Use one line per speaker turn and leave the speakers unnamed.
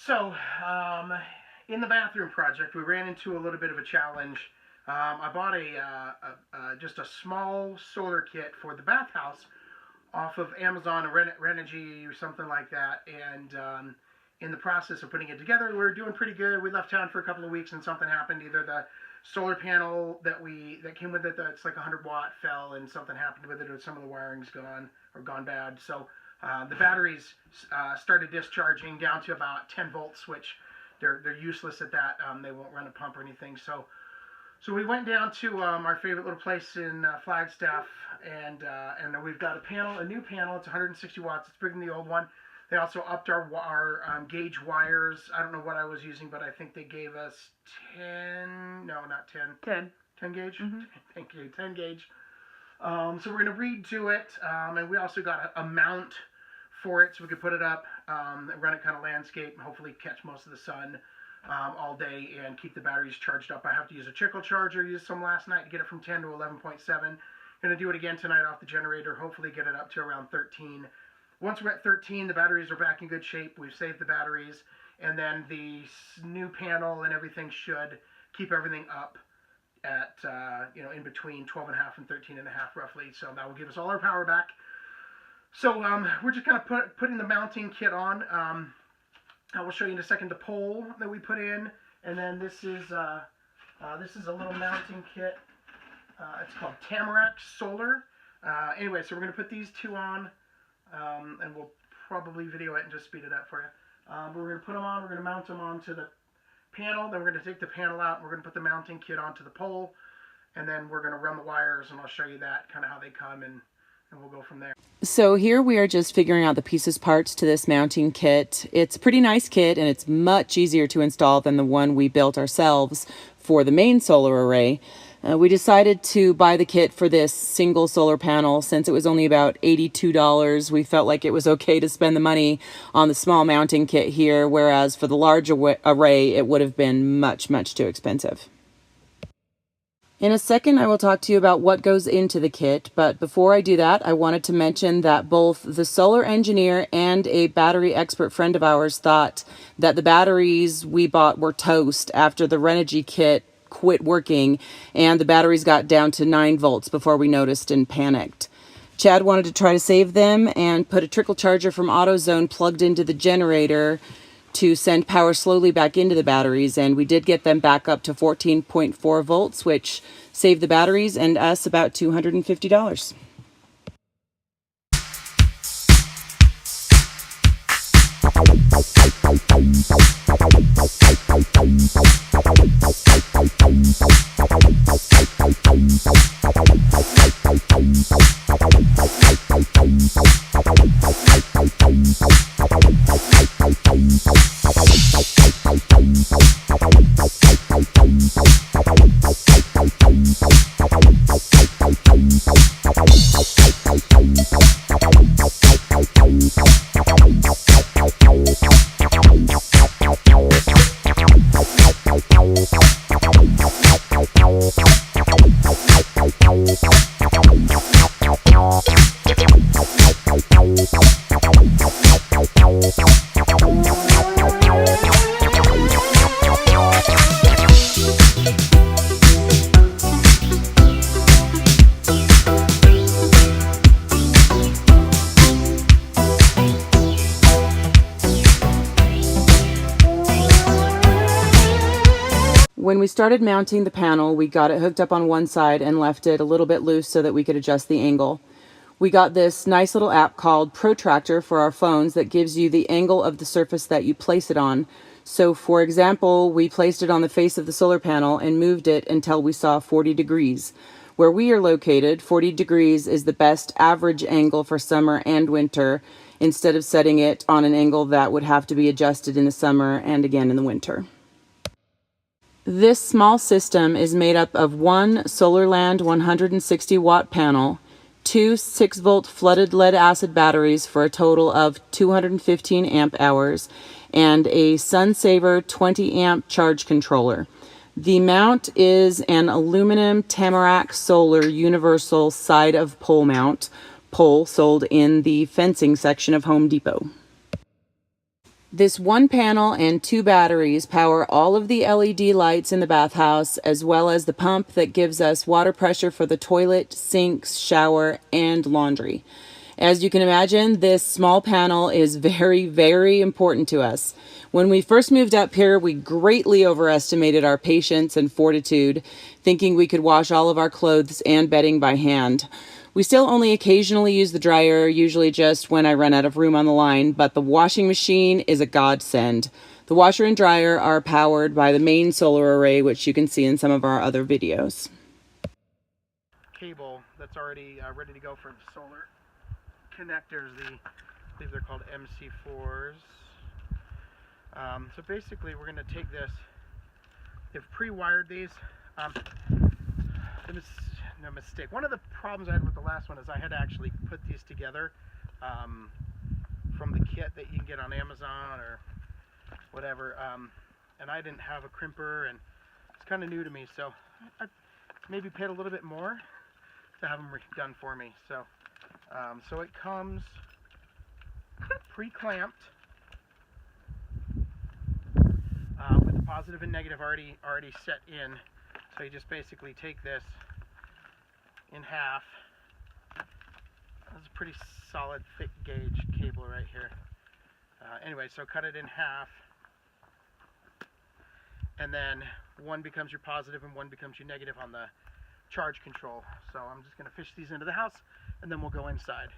So, in the bathroom project, we ran into a little bit of a challenge. I bought just a small solar kit for the bathhouse off of Amazon or Renogy or something like that, and in the process of putting it together, we were doing pretty good. We left town for a couple of weeks, and something happened. Either the solar panel that came with it, that's like 100 watt, fell, and something happened with it, or some of the wiring's gone bad. So the batteries started discharging down to about 10 volts, which they're useless at that. They won't run a pump or anything. So we went down to our favorite little place in Flagstaff, and we've got a new panel. It's 160 watts. It's bigger than the old one. They also upped our gauge wires. I don't know what I was using, but I think they gave us 10. No, not 10.
10.
10 gauge.
Mm-hmm.
Thank you. 10 gauge. So we're going to redo it, and we also got a mount for it, so we could put it up, and run it kind of landscape, and hopefully catch most of the sun all day and keep the batteries charged up. I have to use a trickle charger. Used some last night to get it from 10 to 11.7. Going to do it again tonight off the generator. Hopefully get it up to around 13. Once we're at 13, the batteries are back in good shape. We've saved the batteries, and then the new panel and everything should keep everything up at in between 12.5 and 13.5 roughly. So that will give us all our power back. So we're just kind of putting the mounting kit on. I will show you in a second the pole that we put in, and then this is a little mounting kit. It's called Tamarack Solar. Anyway, so we're going to put these two on, and we'll probably video it and just speed it up for you. But we're going to put them on. We're going to mount them onto the panel. Then we're going to take the panel out, and we're going to put the mounting kit onto the pole, and then we're going to run the wires, and I'll show you that, kind of how they come, and we'll go from there.
So here we are just figuring out the parts to this mounting kit. It's a pretty nice kit, and it's much easier to install than the one we built ourselves for the main solar array. We decided to buy the kit for this single solar panel since it was only about $82. We felt like it was okay to spend the money on the small mounting kit here, whereas for the large array it would have been much, much too expensive. In a second, I will talk to you about what goes into the kit, but before I do that, I wanted to mention that both the solar engineer and a battery expert friend of ours thought that the batteries we bought were toast after the Renogy kit quit working and the batteries got down to 9 volts before we noticed and panicked. Chad wanted to try to save them and put a trickle charger from AutoZone plugged into the generator to send power slowly back into the batteries, and we did get them back up to 14.4 volts, which saved the batteries and us about $250. When we started mounting the panel, we got it hooked up on one side and left it a little bit loose so that we could adjust the angle. We got this nice little app called Protractor for our phones that gives you the angle of the surface that you place it on. So for example, we placed it on the face of the solar panel and moved it until we saw 40 degrees. Where we are located, 40 degrees is the best average angle for summer and winter, instead of setting it on an angle that would have to be adjusted in the summer and again in the winter. This small system is made up of one Solarland 160 watt panel, two 6-volt flooded lead acid batteries for a total of 215 amp hours, and a SunSaver 20 amp charge controller. The mount is an aluminum Tamarack Solar universal side of pole mount pole sold in the fencing section of Home Depot. This one panel and 2 batteries power all of the LED lights in the bathhouse, as well as the pump that gives us water pressure for the toilet, sinks, shower, and laundry. As you can imagine, this small panel is very, very important to us. When we first moved up here, we greatly overestimated our patience and fortitude, thinking we could wash all of our clothes and bedding by hand. We still only occasionally use the dryer, usually just when I run out of room on the line, but the washing machine is a godsend. The washer and dryer are powered by the main solar array, which you can see in some of our other videos.
Cable that's already ready to go for the solar connectors. I believe they're called MC4s. So basically we're going to take this. They've pre-wired these. No mistake. One of the problems I had with the last one is I had to actually put these together from the kit that you can get on Amazon or whatever. And I didn't have a crimper, and it's kind of new to me, so I maybe paid a little bit more to have them done for me. So, so it comes pre-clamped with the positive and negative already set in. So you just basically take this in half. That's a pretty solid, thick gauge cable right here. Anyway, so cut it in half, and then one becomes your positive and one becomes your negative on the charge control. So I'm just going to fish these into the house, and then we'll go inside.